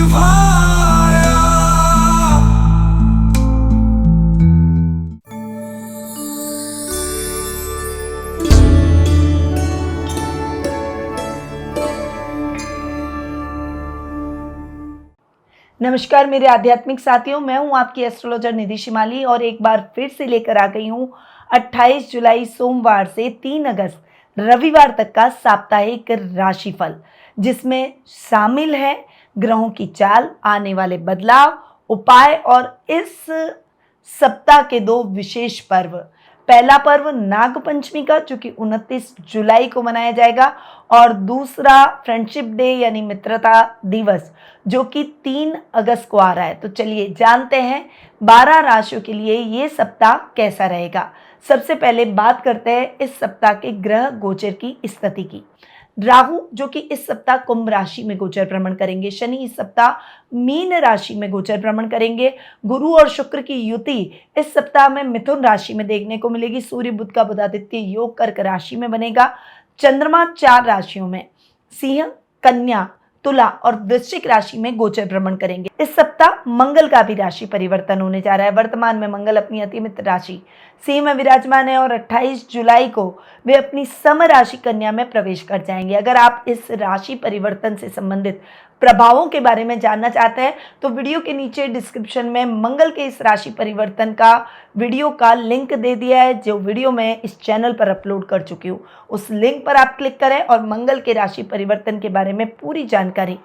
निभाया। नमस्कार मेरे आध्यात्मिक साथियों, मैं हूं आपकी एस्ट्रोलॉजर निधि शिमाली और एक बार फिर से लेकर आ गई हूं 28 जुलाई सोमवार से 3 अगस्त रविवार तक का साप्ताहिक राशिफल, जिसमें शामिल है ग्रहों की चाल, आने वाले बदलाव, उपाय और इस सप्ताह के दो विशेष पर्व। पहला पर्व नाग पंचमी का, जो कि 29 जुलाई को मनाया जाएगा, और दूसरा फ्रेंडशिप डे यानी मित्रता दिवस, जो कि 3 अगस्त को आ रहा है। तो चलिए जानते हैं 12 राशियों के लिए ये सप्ताह कैसा रहेगा। सबसे पहले बात करते हैं इस सप्ताह के ग्रह गोचर की स्थिति की। राहु जो कि इस सप्ताह कुंभ राशि में गोचर भ्रमण करेंगे, शनि इस सप्ताह मीन राशि में गोचर भ्रमण करेंगे, गुरु और शुक्र की युति इस सप्ताह में मिथुन राशि में देखने को मिलेगी, सूर्य बुध का बुधादित्य योग कर्क राशि में बनेगा, चंद्रमा 4 राशियों में सिंह, कन्या, तुला और वृश्चिक राशि में गोचर भ्रमण करेंगे। इस सप्ताह मंगल का भी राशि परिवर्तन होने जा रहा है। वर्तमान में मंगल अपनी अति मित्र राशि सिंह में विराजमान है और 28 जुलाई को वे अपनी सम राशि कन्या में प्रवेश कर जाएंगे। अगर आप इस राशि परिवर्तन से संबंधित प्रभावों के बारे में जानना चाहते हैं तो वीडियो के नीचे डिस्क्रिप्शन में मंगल के इस राशि परिवर्तन का वीडियो का लिंक दे दिया है, जो वीडियो मैं इस चैनल पर अपलोड कर चुकी हूँ। उस लिंक पर आप क्लिक करें और मंगल के राशि परिवर्तन के बारे में पूरी जानकारी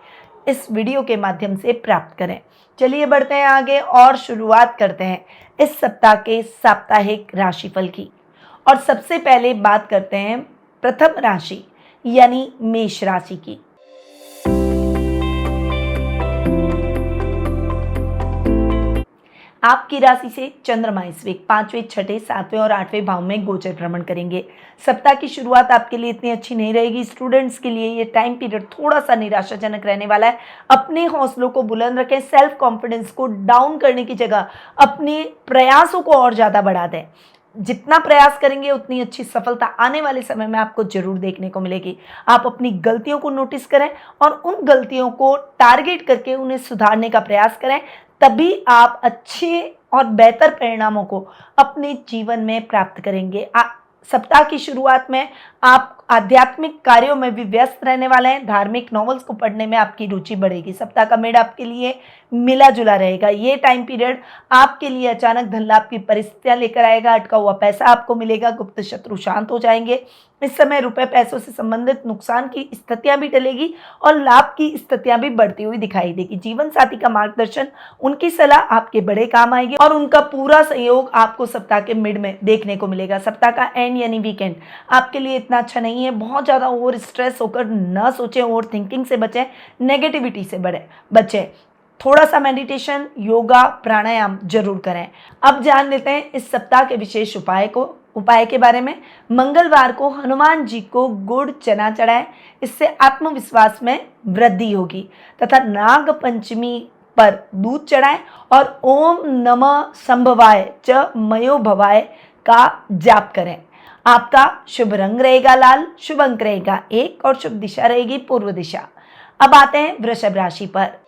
इस वीडियो के माध्यम से प्राप्त करें। चलिए बढ़ते हैं आगे और शुरुआत करते हैं इस सप्ताह के साप्ताहिक राशिफल की। और सबसे पहले बात करते हैं प्रथम राशि यानी मेष राशि की। आपकी राशि से चंद्रमा इस वीक 5वें, 6ठे, 7वें और 8वें भाव में गोचर भ्रमण करेंगे। सप्ताह की शुरुआत आपके लिए इतनी अच्छी नहीं रहेगी। स्टूडेंट्स के लिए ये टाइम पीरियड थोड़ा सा निराशाजनक रहने वाला है। अपने हौसलों को बुलंद रखें, सेल्फ कॉन्फिडेंस को डाउन करने की जगह अपने प्रयासों को और ज़्यादा बढ़ा दें। जितना प्रयास करेंगे उतनी अच्छी सफलता आने वाले समय में आपको जरूर देखने को मिलेगी। आप अपनी गलतियों को नोटिस करें और उन गलतियों को टारगेट करके उन्हें सुधारने का प्रयास करें, तभी आप अच्छे और बेहतर परिणामों को अपने जीवन में प्राप्त करेंगे। सप्ताह की शुरुआत में आप आध्यात्मिक कार्यों में भी व्यस्त रहने वाले हैं। धार्मिक नॉवेल्स को पढ़ने में आपकी रुचि बढ़ेगी। सप्ताह का मेड आपके लिए मिला जुला रहेगा। ये टाइम पीरियड आपके लिए अचानक धन लाभ की परिस्थितियां लेकर आएगा। अटका हुआ पैसा आपको मिलेगा, गुप्त शत्रु शांत हो जाएंगे। इस समय रुपए पैसों से संबंधित नुकसान की स्थितियां भी टलेगी और लाभ की स्थितियां भी बढ़ती हुई दिखाई देगी। जीवन साथी का मार्गदर्शन, उनकी सलाह आपके बड़े काम आएगी और उनका पूरा सहयोग आपको सप्ताह के मिड में देखने को मिलेगा। सप्ताह का एंड यानी वीकेंड आपके लिए इतना अच्छा नहीं है। बहुत ज़्यादा ओवर स्ट्रेस होकर न सोचें, ओवर थिंकिंग से बचें, नेगेटिविटी से बचें। थोड़ा सा मेडिटेशन, योगा, प्राणायाम जरूर करें। अब जान लेते हैं इस सप्ताह के विशेष उपाय के बारे में। मंगलवार को हनुमान जी को गुड़ चना चढ़ाएं, इससे आत्मविश्वास में वृद्धि होगी। तथा नाग पंचमी पर दूध चढ़ाएं और ओम नमः संभवाय च मयो भवाय का जाप करें। आपका शुभ रंग रहेगा लाल, शुभ अंक रहेगा 1 और शुभ दिशा रहेगी पूर्व दिशा। अब आते हैं वृषभ राशि पर।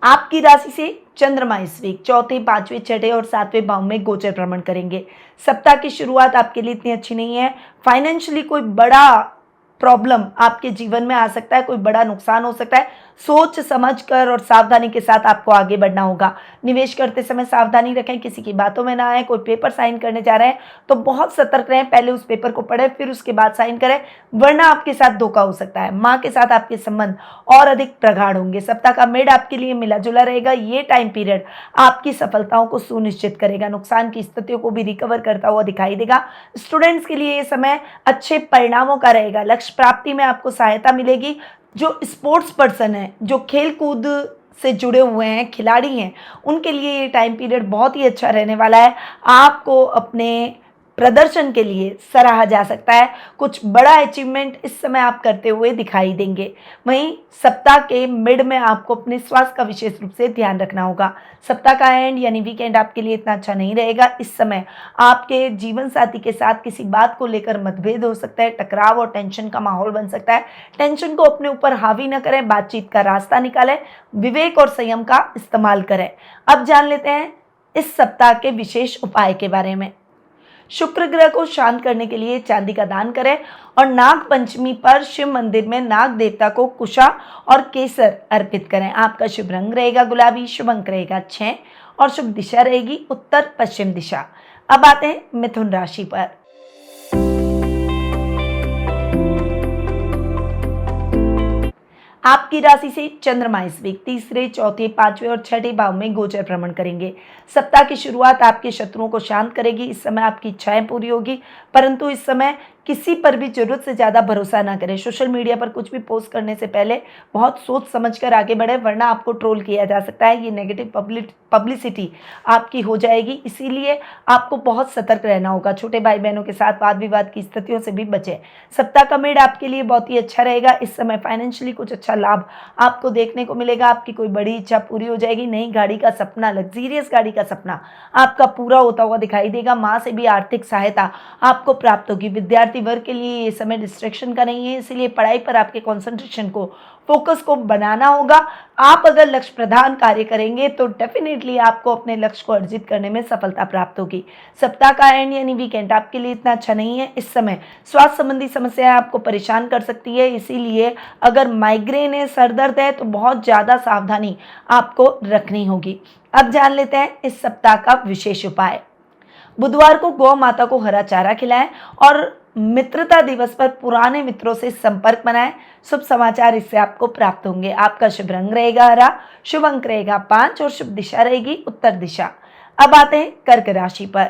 आपकी राशि से चंद्रमा इस वीक 4थे, 5वें, 6ठे और 7वें भाव में गोचर भ्रमण करेंगे। सप्ताह की शुरुआत आपके लिए इतनी अच्छी नहीं है। फाइनेंशियली कोई बड़ा प्रॉब्लम आपके जीवन में आ सकता है, कोई बड़ा नुकसान हो सकता है। सोच समझकर और सावधानी के साथ आपको आगे बढ़ना होगा। निवेश करते समय सावधानी रखें, किसी की बातों में ना आए। कोई पेपर साइन करने जा रहे हैं तो बहुत सतर्क रहें, पहले उस पेपर को पढ़ें फिर उसके बाद साइन करें, वरना आपके साथ धोखा हो सकता है। माँ के साथ आपके संबंध और अधिक प्रगाढ़ होंगे। सप्ताह का मेड आपके लिए मिला जुला रहेगा। ये टाइम पीरियड आपकी सफलताओं को सुनिश्चित करेगा, नुकसान की स्थितियों को भी रिकवर करता हुआ दिखाई देगा। स्टूडेंट्स के लिए ये समय अच्छे परिणामों का रहेगा। लक्ष्य प्राप्ति में आपको सहायता मिलेगी। जो स्पोर्ट्स पर्सन है, जो खेल कूद से जुड़े हुए हैं, खिलाड़ी हैं, उनके लिए ये टाइम पीरियड बहुत ही अच्छा रहने वाला है। आपको अपने प्रदर्शन के लिए सराहा जा सकता है। कुछ बड़ा अचीवमेंट इस समय आप करते हुए दिखाई देंगे। वहीं सप्ताह के मिड में आपको अपने स्वास्थ्य का विशेष रूप से ध्यान रखना होगा। सप्ताह का एंड यानी वीकेंड आपके लिए इतना अच्छा नहीं रहेगा। इस समय आपके जीवन साथी के साथ किसी बात को लेकर मतभेद हो सकता है, टकराव और टेंशन का माहौल बन सकता है। टेंशन को अपने ऊपर हावी न करें, बातचीत का रास्ता निकालें, विवेक और संयम का इस्तेमाल करें। अब जान लेते हैं इस सप्ताह के विशेष उपाय के बारे में। शुक्र ग्रह को शांत करने के लिए चांदी का दान करें और नाग पंचमी पर शिव मंदिर में नाग देवता को कुशा और केसर अर्पित करें। आपका शुभ रंग रहेगा गुलाबी, शुभ अंक रहेगा 6 और शुभ दिशा रहेगी उत्तर पश्चिम दिशा। अब आते हैं मिथुन राशि पर। आपकी राशि से चंद्रमा इस वीक तीसरे, चौथे, पांचवें और छठे भाव में गोचर भ्रमण करेंगे। सप्ताह की शुरुआत आपके शत्रुओं को शांत करेगी। इस समय आपकी इच्छाएं पूरी होगी, परंतु इस समय किसी पर भी जरूरत से ज्यादा भरोसा ना करें। सोशल मीडिया पर कुछ भी पोस्ट करने से पहले बहुत सोच समझकर आगे बढ़े, वरना आपको ट्रोल किया जा सकता है। ये नेगेटिव पब्लिसिटी आपकी हो जाएगी, इसीलिए आपको बहुत सतर्क रहना होगा। छोटे भाई बहनों के साथ वाद विवाद की स्थितियों से भी बचें। सप्ताह का मिड आपके लिए बहुत ही अच्छा रहेगा। इस समय फाइनेंशियली कुछ अच्छा लाभ आपको देखने को मिलेगा। आपकी कोई बड़ी इच्छा पूरी हो जाएगी। नई गाड़ी का सपना, लग्जरियस गाड़ी का सपना आपका पूरा होता हुआ दिखाई देगा। माँ से भी आर्थिक सहायता आपको प्राप्त होगी। विद्यार्थी वर्ग के लिए ये समय डिस्ट्रैक्शन का नहीं है, इसलिए पढ़ाई पर आपके कंसंट्रेशन को, फोकस को बनाना होगा। आप अगर लक्ष्य प्रधान कार्य करेंगे तो डेफिनेटली आपको अपने लक्ष्य को अर्जित करने में सफलता प्राप्त होगी। सप्ताह का एंड यानी वीकेंड आपके लिए इतना अच्छा नहीं है। इस समय स्वास्थ्य संबंधी समस्याएं आपको परेशान कर सकती है, इसीलिए अगर माइग्रेन है, सर दर्द है तो बहुत ज्यादा सावधानी आपको रखनी होगी। अब जान लेते हैं इस सप्ताह का विशेष उपाय। बुधवार को गौ माता को हरा चारा खिलाएं और मित्रता दिवस पर पुराने मित्रों से संपर्क बनाएं। शुभ समाचार इससे आपको प्राप्त होंगे। आपका शुभ रंग रहेगा हरा, शुभ अंक रहेगा 5 और शुभ दिशा रहेगी उत्तर दिशा। अब आते हैं कर्क राशि पर।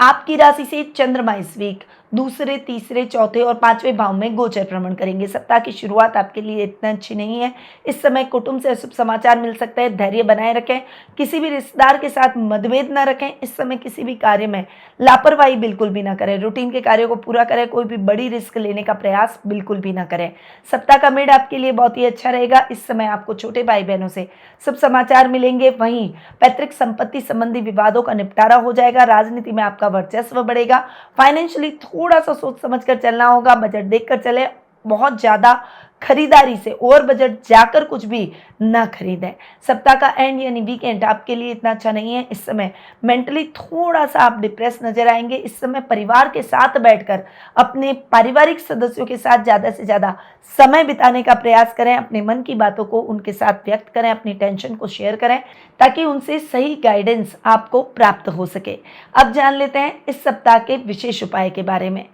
आपकी राशि से चंद्रमा इस वीक दूसरे, तीसरे, चौथे और पांचवें भाव में गोचर भ्रमण करेंगे। सप्ताह की शुरुआत आपके लिए इतना अच्छी नहीं है। इस समय कुटुंब से अशुभ समाचार मिल सकता है। धैर्य बनाए रखें, किसी भी रिश्तेदार के साथ मतभेद न रखें। इस समय किसी भी कार्य में लापरवाही बिल्कुल भी ना करें। रूटीन के कार्यों को पूरा करें, कोई भी बड़ी रिस्क लेने का प्रयास बिल्कुल भी ना करें। सप्ताह का मिड आपके लिए बहुत ही अच्छा रहेगा। इस समय आपको छोटे भाई बहनों से शुभ समाचार मिलेंगे। वहीं पैतृक संपत्ति संबंधी विवादों का निपटारा हो जाएगा। राजनीति में आपका वर्चस्व बढ़ेगा। फाइनेंशियली थोड़ा सा सोच समझकर चलना होगा। बजट देखकर चले, बहुत ज्यादा खरीदारी से ओवर बजट जाकर कुछ भी ना खरीदें। सप्ताह का एंड यानी वीकेंड आपके लिए इतना अच्छा नहीं है। इस समय मेंटली थोड़ा सा आप डिप्रेस नजर आएंगे। इस समय परिवार के साथ बैठकर अपने पारिवारिक सदस्यों के साथ ज्यादा से ज्यादा समय बिताने का प्रयास करें। अपने मन की बातों को उनके साथ व्यक्त करें, अपनी टेंशन को शेयर करें, ताकि उनसे सही गाइडेंस आपको प्राप्त हो सके। अब जान लेते हैं इस सप्ताह के विशेष उपाय के बारे में।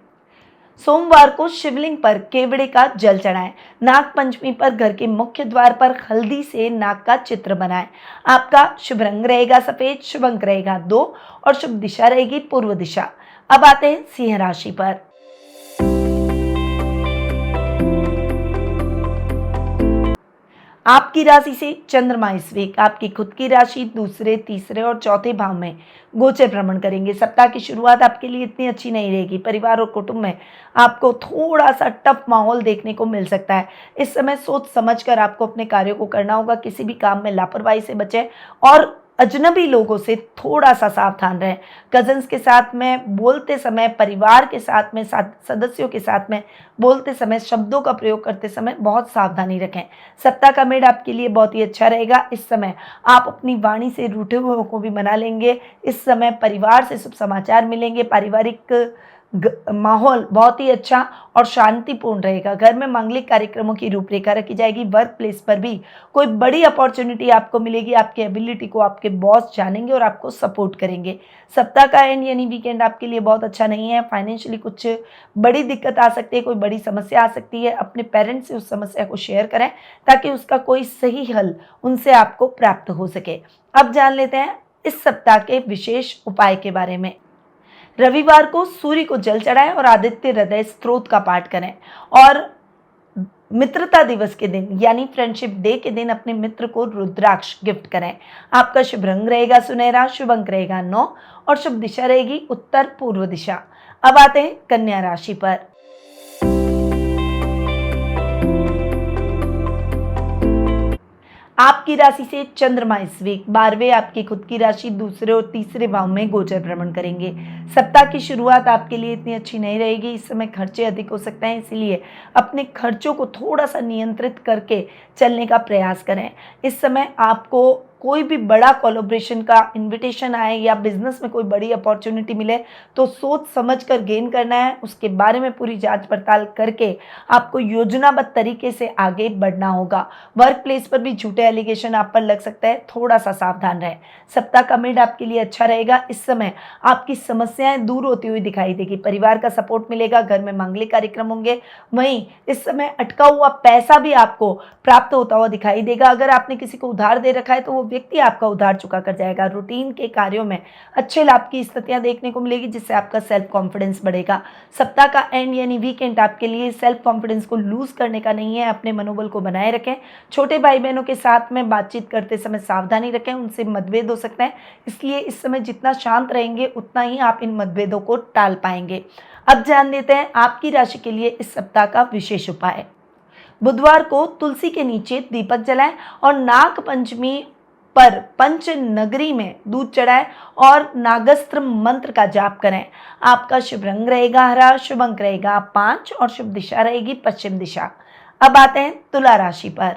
सोमवार को शिवलिंग पर केवड़े का जल चढ़ाएं। नाग पंचमी पर घर के मुख्य द्वार पर हल्दी से नाग का चित्र बनाएं। आपका शुभ रंग रहेगा सफेद, शुभ अंक रहेगा 2 और शुभ दिशा रहेगी पूर्व दिशा। अब आते हैं सिंह राशि पर। आपकी राशि से चंद्रमा इस वीक आपकी खुद की राशि दूसरे, तीसरे और चौथे भाव में गोचर भ्रमण करेंगे। सप्ताह की शुरुआत आपके लिए इतनी अच्छी नहीं रहेगी। परिवार और कुटुंब में आपको थोड़ा सा टफ माहौल देखने को मिल सकता है। इस समय सोच समझकर आपको अपने कार्यों को करना होगा। किसी भी काम में लापरवाही से बचें और अजनबी लोगों से थोड़ा सा सावधान रहें। कजन्स के साथ में बोलते समय, परिवार के साथ में, सदस्यों के साथ में बोलते समय, शब्दों का प्रयोग करते समय बहुत सावधानी रखें। सप्ताह का मिड आपके लिए बहुत ही अच्छा रहेगा। इस समय आप अपनी वाणी से रूठे हुए को भी मना लेंगे। इस समय परिवार से शुभ समाचार मिलेंगे। पारिवारिक माहौल बहुत ही अच्छा और शांतिपूर्ण रहेगा। घर में मांगलिक कार्यक्रमों की रूपरेखा रखी जाएगी। वर्क प्लेस पर भी कोई बड़ी अपॉर्चुनिटी आपको मिलेगी। आपकी एबिलिटी को आपके बॉस जानेंगे और आपको सपोर्ट करेंगे। सप्ताह का एंड यानी वीकेंड आपके लिए बहुत अच्छा नहीं है। फाइनेंशियली कुछ बड़ी दिक्कत आ सकती है, कोई बड़ी समस्या आ सकती है। अपने पेरेंट्स से उस समस्या को शेयर करें ताकि उसका कोई सही हल उनसे आपको प्राप्त हो सके। अब जान लेते हैं इस सप्ताह के विशेष उपाय के बारे में। रविवार को सूर्य को जल चढ़ाएं और आदित्य हृदय स्तोत्र का पाठ करें और मित्रता दिवस के दिन यानी फ्रेंडशिप डे के दिन अपने मित्र को रुद्राक्ष गिफ्ट करें। आपका शुभ रंग रहेगा सुनहरा, शुभ अंक रहेगा 9 और शुभ दिशा रहेगी उत्तर पूर्व दिशा। अब आते हैं कन्या राशि पर। आपकी राशि से चंद्रमा इस वीक 12वें आपकी खुद की राशि दूसरे और तीसरे भाव में गोचर भ्रमण करेंगे। सप्ताह की शुरुआत आपके लिए इतनी अच्छी नहीं रहेगी। इस समय खर्चे अधिक हो सकते हैं, इसलिए अपने खर्चों को थोड़ा सा नियंत्रित करके चलने का प्रयास करें। इस समय आपको कोई भी बड़ा कोलैबोरेशन का इनविटेशन आए या बिजनेस में कोई बड़ी अपॉर्चुनिटी मिले तो सोच समझ कर गेन करना है। उसके बारे में पूरी जांच पड़ताल करके आपको योजनाबद्ध तरीके से आगे बढ़ना होगा। वर्क प्लेस पर भी झूठे एलिगेशन आप पर लग सकता है, थोड़ा सा सावधान रहें। सप्ताह का मिड आपके लिए अच्छा रहेगा। इस समय आपकी समस्याएं दूर होती हुई दिखाई देगी। परिवार का सपोर्ट मिलेगा, घर में मांगलिक कार्यक्रम होंगे। वहीं इस समय अटका हुआ पैसा भी आपको प्राप्त होता हुआ दिखाई देगा। अगर आपने किसी को उधार दे रखा है तो वो व्यक्ति आपका उधार चुका कर जाएगा। रूटीन के कार्यों में अच्छे लाभ की स्थितियां देखने को मिलेगी, जिससे आपका सेल्फ कॉन्फिडेंस बढ़ेगा। सप्ताह का एंड यानी वीकेंड आपके लिए सेल्फ कॉन्फिडेंस को लूज करने का नहीं है। अपने मनोबल को बनाए रखें। छोटे भाई बहनों के साथ में बातचीत करते समय सावधानी रखें, उनसे मतभेद हो सकते हैं, इसलिए इस समय जितना शांत रहेंगे उतना ही आप इन मतभेदों को टाल पाएंगे। अब जान लेते हैं आपकी राशि के लिए इस सप्ताह का विशेष उपाय। बुधवार को तुलसी के नीचे दीपक जलाएं और नाग पंचमी पर पंच नगरी में दूध चढ़ाएं और नागस्त्र मंत्र का जाप करें। आपका शुभ रंग रहेगा हरा, शुभ अंक रहेगा 5 और शुभ दिशा रहेगी पश्चिम दिशा। अब आते हैं तुला राशि पर।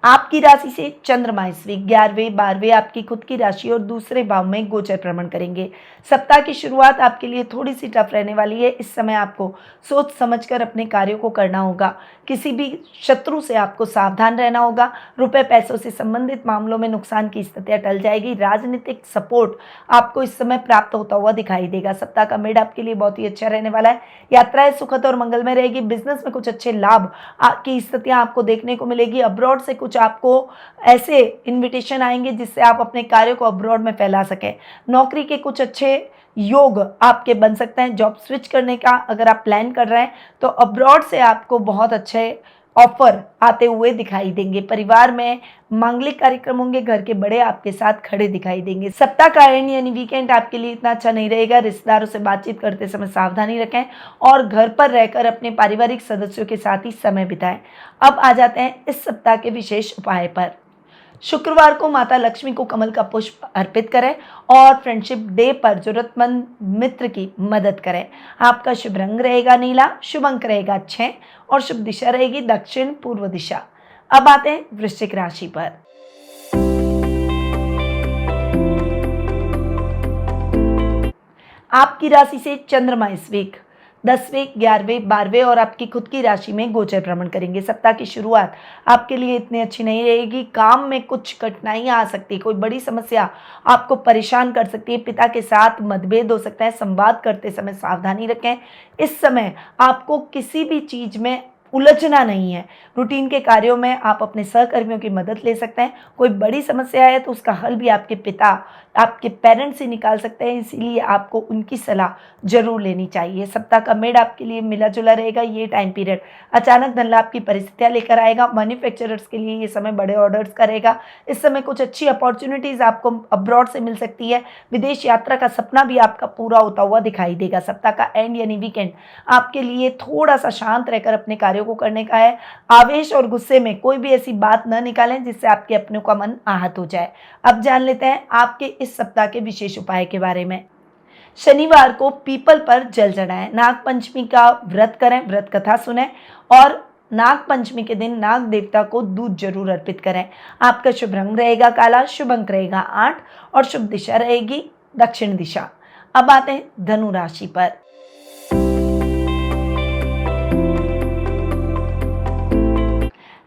आपकी राशि से चंद्रमा इस वीक 11वें 12वें आपकी खुद की राशि और दूसरे भाव में गोचर भ्रमण करेंगे। सप्ताह की शुरुआत आपके लिए थोड़ी सी टफ रहने वाली है। इस समय आपको सोच समझकर अपने कार्यों को करना होगा। किसी भी शत्रु से आपको सावधान रहना होगा। रुपए पैसों से संबंधित मामलों में नुकसान की स्थितियां टल जाएगी। राजनीतिक सपोर्ट आपको इस समय प्राप्त होता हुआ दिखाई देगा। सप्ताह का मिड आपके लिए बहुत ही अच्छा रहने वाला है। यात्राएं सुखद और मंगलमय रहेगी। बिजनेस में कुछ अच्छे लाभ की स्थितियां आपको देखने को मिलेगी। अब्रॉड से कुछ आपको ऐसे इनविटेशन आएंगे जिससे आप अपने कार्यों को अब्रॉड में फैला सकें। नौकरी के कुछ अच्छे योग आपके बन सकते हैं। जॉब स्विच करने का अगर आप प्लान कर रहे हैं तो अब्रॉड से आपको बहुत अच्छे ऑफर आते हुए दिखाई देंगे। परिवार में मांगलिक कार्यक्रम होंगे, घर के बड़े आपके साथ खड़े दिखाई देंगे। सप्ताह का एंड यानी वीकेंड आपके लिए इतना अच्छा नहीं रहेगा। रिश्तेदारों से बातचीत करते समय सावधानी रखें और घर पर रहकर अपने पारिवारिक सदस्यों के साथ ही समय बिताएं। अब आ जाते हैं इस सप्ताह के विशेष उपाय पर। शुक्रवार को माता लक्ष्मी को कमल का पुष्प अर्पित करें और फ्रेंडशिप डे पर जरूरतमंद मित्र की मदद करें। आपका शुभ रंग रहेगा नीला, शुभ अंक रहेगा 6 और शुभ दिशा रहेगी दक्षिण पूर्व दिशा। अब आते हैं वृश्चिक राशि पर। आपकी राशि से चंद्रमा इस वीक 10वें 11वें 12वें और आपकी खुद की राशि में गोचर भ्रमण करेंगे। सप्ताह की शुरुआत आपके लिए इतनी अच्छी नहीं रहेगी। काम में कुछ कठिनाइयां आ सकती है, कोई बड़ी समस्या आपको परेशान कर सकती है। पिता के साथ मतभेद हो सकता है। संवाद करते समय सावधानी रखें। इस समय आपको किसी भी चीज में उलझना नहीं है। रूटीन के कार्यों में आप अपने सहकर्मियों की मदद ले सकते हैं। कोई बड़ी समस्या है तो उसका हल भी आपके पिता, आपके पेरेंट्स ही निकाल सकते हैं, इसीलिए आपको उनकी सलाह जरूर लेनी चाहिए। सप्ताह का मिड आपके लिए मिला जुला रहेगा। ये टाइम पीरियड अचानक धन लाभ की परिस्थितियां लेकर आएगा। मैन्युफैक्चरर्स के लिए ये समय बड़े ऑर्डर्स करेगा। इस समय कुछ अच्छी अपॉर्चुनिटीज आपको अब्रॉड से मिल सकती है। विदेश यात्रा का सपना भी आपका पूरा होता हुआ दिखाई देगा। सप्ताह का एंड यानी वीकेंड आपके लिए थोड़ा सा शांत रहकर अपने कार्यों को करने का है। आवेश और गुस्से में कोई भी ऐसी बात न निकालें जिससे आपके अपनों का मन आहत हो जाए। अब जान लेते हैं आपके इस सप्ताह के विशेष उपाय के बारे में। शनिवार को पीपल पर जल चढ़ाएं। नाग पंचमी का व्रत करें, व्रत कथा सुनें और नाग पंचमी के दिन नाग देवता को दूध जरूर अर्पित करें। आपका शुभ रंग रहेगा काला, शुभ अंक रहेगा 8 और शुभ दिशा रहेगी दक्षिण दिशा। अब आते हैं धनु राशि पर।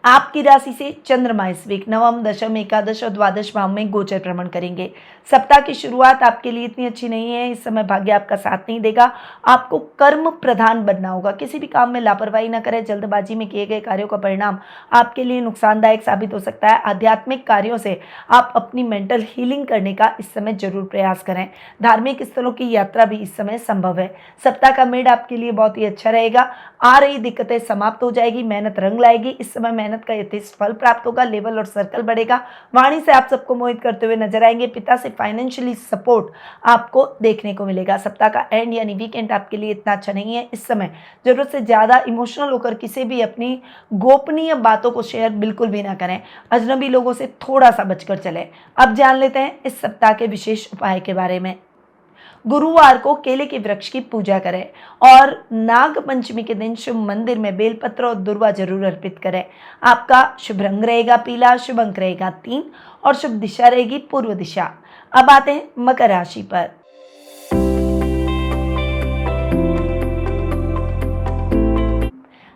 आपकी राशि से चंद्रमा इस वीक नवम, दशम, एकादश और द्वादश भाव में गोचर भ्रमण करेंगे। सप्ताह की शुरुआत आपके लिए इतनी अच्छी नहीं है। इस समय भाग्य आपका साथ नहीं देगा। आपको कर्म प्रधान बनना होगा। किसी भी काम में लापरवाही न करें। जल्दबाजी में किए गए कार्यों का परिणाम आपके लिए नुकसानदायक साबित हो सकता है। आध्यात्मिक कार्यों से आप अपनी मेंटल हीलिंग करने का इस समय जरूर प्रयास करें। धार्मिक स्थलों की यात्रा भी इस समय संभव है। सप्ताह का मिड आपके लिए बहुत ही अच्छा रहेगा। आ रही दिक्कतें समाप्त हो जाएगी। मेहनत रंग लाएगी। इस समय मेहनत का यथेष्ट फल प्राप्त होगा। लेवल और सर्कल बढ़ेगा। वाणी से आप सबको मोहित करते हुए नजर आएंगे। पिता से फाइनेंशियली सपोर्ट आपको देखने को मिलेगा। सप्ताह का एंड यानी वीकेंड आपके लिए इतना अच्छा नहीं है। इस समय जरूरत से ज्यादा इमोशनल होकर किसी भी अपनी गोपनीय बातों को शेयर बिल्कुल भी ना करें। अजनबी लोगों से थोड़ा सा बचकर चलें। अब जान लेते हैं इस सप्ताह के विशेष उपाय के बारे में। गुरुवार को केले के वृक्ष की पूजा करें और नाग पंचमी के दिन शुभ मंदिर में बेलपत्र और दुर्वा जरूर अर्पित करें। आपका शुभ रंग रहेगा पीला, शुभ अंक रहेगा 3 और शुभ दिशा रहेगी पूर्व दिशा। अब आते हैं मकर राशि पर।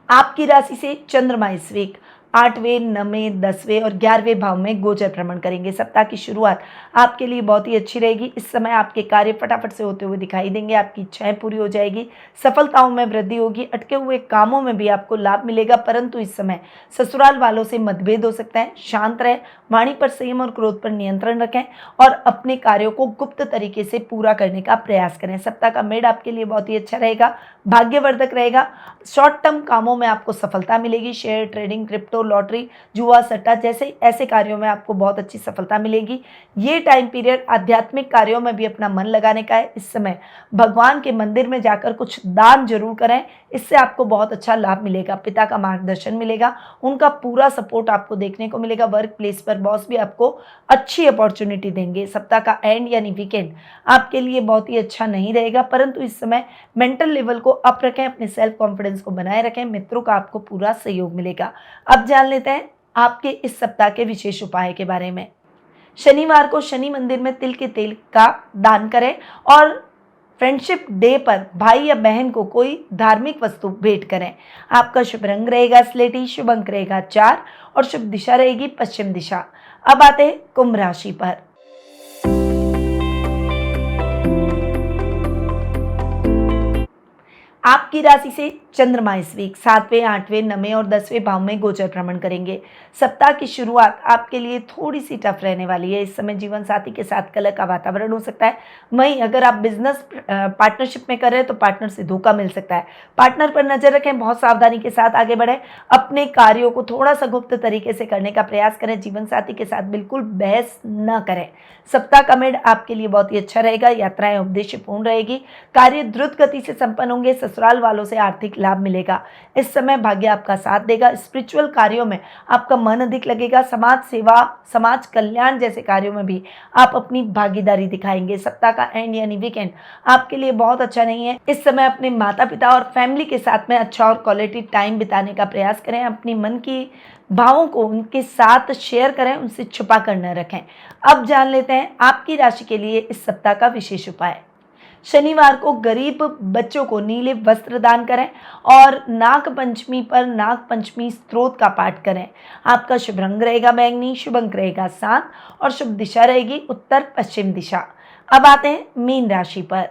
आपकी राशि से चंद्रमा इस वीक 8वें, 9वें, 10वें और 11वें भाव में गोचर भ्रमण करेंगे। सप्ताह की शुरुआत आपके लिए बहुत ही अच्छी रहेगी। इस समय आपके कार्य फटाफट से होते हुए दिखाई देंगे। आपकी इच्छाएं पूरी हो जाएगी। सफलताओं में वृद्धि होगी। अटके हुए कामों में भी आपको लाभ मिलेगा, परंतु इस समय ससुराल वालों से मतभेद हो सकता है। शांत रहें। वाणी पर संयम और क्रोध पर नियंत्रण रखें और अपने कार्यों को गुप्त तरीके से पूरा करने का प्रयास करें। सप्ताह का मेड आपके लिए बहुत ही अच्छा रहेगा। भाग्यवर्धक रहेगा। शॉर्ट टर्म कामों में आपको सफलता मिलेगी। शेयर ट्रेडिंग, क्रिप्टो, लॉटरी, जुआ, सट्टा जैसे ऐसे कार्यों में आपको बहुत अच्छी सफलता मिलेगी। ये टाइम पीरियड आध्यात्मिक कार्यों में भी अपना मन लगाने का है। इस समय भगवान के मंदिर में जाकर कुछ दान जरूर करें। इससे आपको बहुत अच्छा लाभ मिलेगा। पिता का मार्गदर्शन मिलेगा। उनका पूरा सपोर्ट आपको देखने को मिलेगा। वर्क प्लेस पर बॉस भी आपको अच्छी अपॉर्चुनिटी देंगे। सप्ताह का एंड यानी वीकेंड आपके लिए बहुत ही अच्छा नहीं रहेगा, परंतु इस समय मेंटल लेवल को अप रखें। अपने सेल्फ कॉन्फिडेंस को बनाए रखें। मित्रों का आपको पूरा सहयोग मिलेगा। अब जान लेते हैं आपके इस सप्ताह के विशेष उपाय के बारे में। शनिवार को शनि मंदिर में तिल के तेल का दान करें और फ्रेंडशिप डे पर भाई या बहन को कोई धार्मिक वस्तु भेंट करें। आपका शुभ रंग रहेगा स्लेटी, शुभ अंक रहेगा 4 और शुभ दिशा रहेगी पश्चिम दिशा। अब आते हैं कुंभ राशि पर। आपकी राशि से चंद्रमा इस वीक 7वें, 8वें, 9वें और 10वें भाव में गोचर भ्रमण करेंगे। सप्ताह की शुरुआत आपके लिए थोड़ी सी टफ रहने वाली है। इस समय जीवन साथी के साथ कलह का वातावरण हो सकता है। वहीं अगर आप बिजनेस पार्टनरशिप में कर रहे हैं तो पार्टनर से धोखा मिल सकता है। पार्टनर पर नजर रखें। बहुत सावधानी के साथ आगे बढ़ें। अपने कार्यों को थोड़ा सा गुप्त तरीके से करने का प्रयास करें। जीवन साथी के साथ बिल्कुल बहस न करें। सप्ताह का मिड आपके लिए बहुत ही अच्छा रहेगा। यात्राएं उद्देश्यपूर्ण रहेगी। कार्य द्रुत गति से संपन्न होंगे। ससुराल वालों से आर्थिक लाभ मिलेगा। इस समय भाग्य आपका साथ देगा। स्पिरिचुअल कार्यों में आपका मन अधिक लगेगा। समाज सेवा, समाज कल्याण जैसे कार्यों में भी आप अपनी भागीदारी दिखाएंगे। सप्ताह का एंड यानी वीकेंड आपके लिए बहुत अच्छा नहीं है। इस समय अपने माता पिता और फैमिली के साथ में अच्छा और क्वालिटी टाइम बिताने का प्रयास करें। अपनी मन की भावों को उनके साथ शेयर करें, उनसे छुपा कर न रखें। अब जान लेते हैं आपकी राशि के लिए इस सप्ताह का विशेष उपाय। शनिवार को गरीब बच्चों को नीले वस्त्र दान करें और नाग पंचमी पर नाग पंचमी स्तोत्र का पाठ करें। आपका शुभ रंग रहेगा बैंगनी, शुभ अंक रहेगा 7 और शुभ दिशा रहेगी उत्तर पश्चिम दिशा। अब आते हैं मीन राशि पर।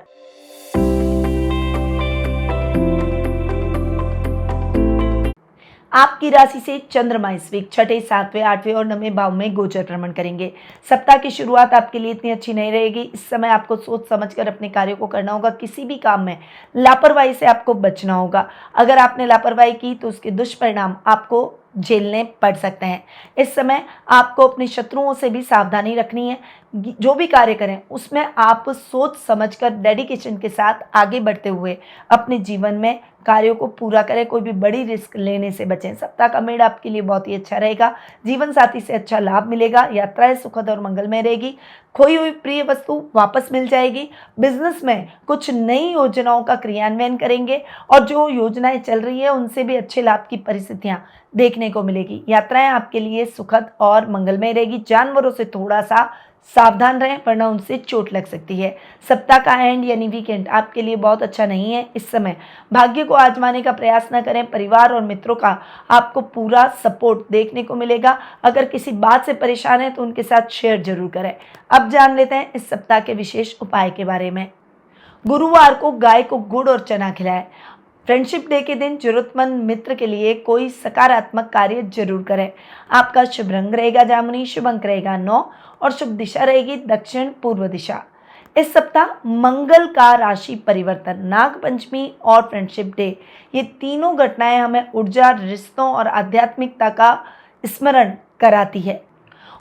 आपकी राशि से चंद्रमा इस वीक 6ठे, 7वें, 8वें और 9वें भाव में गोचर भ्रमण करेंगे। सप्ताह की शुरुआत आपके लिए इतनी अच्छी नहीं रहेगी। इस समय आपको सोच समझकर अपने कार्यों को करना होगा। किसी भी काम में लापरवाही से आपको बचना होगा। अगर आपने लापरवाही की तो उसके दुष्परिणाम आपको झेलने पड़ सकते हैं। इस समय आपको अपने शत्रुओं से भी सावधानी रखनी है। जो भी कार्य करें उसमें आप सोच समझकर डेडिकेशन के साथ आगे बढ़ते हुए अपने जीवन में कार्यों को पूरा करें। कोई भी बड़ी रिस्क लेने से बचें। सप्ताह का मेड आपके लिए बहुत ही अच्छा रहेगा। जीवन साथी से अच्छा लाभ मिलेगा। यात्राएं सुखद और मंगलमय रहेगी। खोई हुई प्रिय वस्तु वापस मिल जाएगी। बिजनेस में कुछ नई योजनाओं का क्रियान्वयन करेंगे और जो योजनाएं चल रही है उनसे भी अच्छे लाभ की परिस्थितियां देखने को मिलेगी। यात्राएं आपके लिए सुखद और मंगलमय रहेगी। जानवरों से थोड़ा सा सावधान रहें वरना उनसे चोट लग सकती है। सप्ताह का एंड यानी वीकेंड आपके लिए बहुत अच्छा नहीं है। इस समय भाग्य को आजमाने का प्रयास न करें। परिवार और मित्रों का आपको पूरा सपोर्ट देखने को मिलेगा। अगर किसी बात से परेशान हैं तो उनके साथ शेयर जरूर करें। अब जान लेते हैं इस सप्ताह के विशेष उपाय के बारे में। गुरुवार को गाय को गुड़ और चना खिलाएं। फ्रेंडशिप डे के दिन जरूरतमंद मित्र के लिए कोई सकारात्मक कार्य जरूर करें। आपका शुभ रंग रहेगा जामुनी, शुभ अंक रहेगा 9 और शुभ दिशा रहेगी दक्षिण पूर्व दिशा। इस सप्ताह मंगल का राशि परिवर्तन, नाग पंचमी और फ्रेंडशिप डे, ये तीनों घटनाएं हमें ऊर्जा, रिश्तों और आध्यात्मिकता का स्मरण कराती है।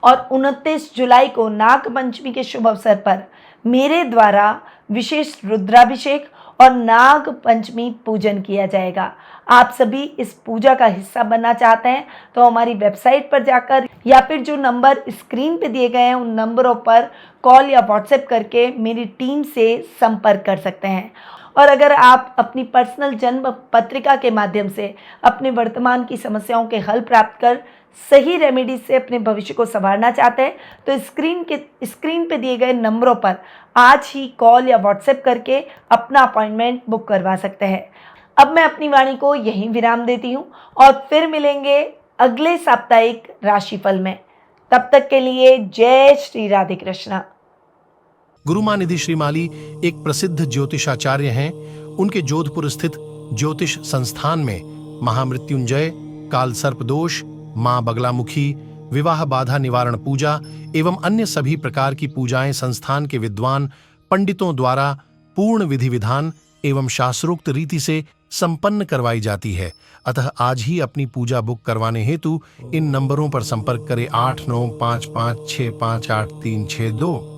और 29 जुलाई को नाग पंचमी के शुभ अवसर पर मेरे द्वारा विशेष रुद्राभिषेक और नाग पंचमी पूजन किया जाएगा। आप सभी इस पूजा का हिस्सा बनना चाहते हैं तो हमारी वेबसाइट पर जाकर या फिर जो नंबर स्क्रीन पे दिए गए हैं उन नंबरों पर कॉल या व्हाट्सएप करके मेरी टीम से संपर्क कर सकते हैं। और अगर आप अपनी पर्सनल जन्म पत्रिका के माध्यम से अपने वर्तमान की समस्याओं के हल प्राप्त कर सही रेमेडी से अपने भविष्य को संवारना चाहते हैं तो स्क्रीन पे दिए गए नंबरों पर आज ही कॉल या व्हाट्सएप करके अपना अपॉइंटमेंट बुक करवा सकते हैं। अब मैं अपनी वाणी को यहीं विराम देती हूँ और फिर मिलेंगे अगले साप्ताहिक राशिफल में। तब तक के लिए जय श्री राधे कृष्णा। गुरुमा निधि श्रीमाली एक प्रसिद्ध ज्योतिषाचार्य हैं। उनके जोधपुर स्थित ज्योतिष संस्थान में महामृत्युंजय, काल सर्प दोष, मां बगलामुखी, विवाह बाधा निवारण पूजा एवं अन्य सभी प्रकार की पूजाएं संस्थान के विद्वान पंडितों द्वारा पूर्ण विधि विधान एवं शास्त्रोक्त रीति से संपन्न करवाई जाती है। अतः आज ही अपनी पूजा बुक करवाने हेतु इन नंबरों पर संपर्क करें 8955658362।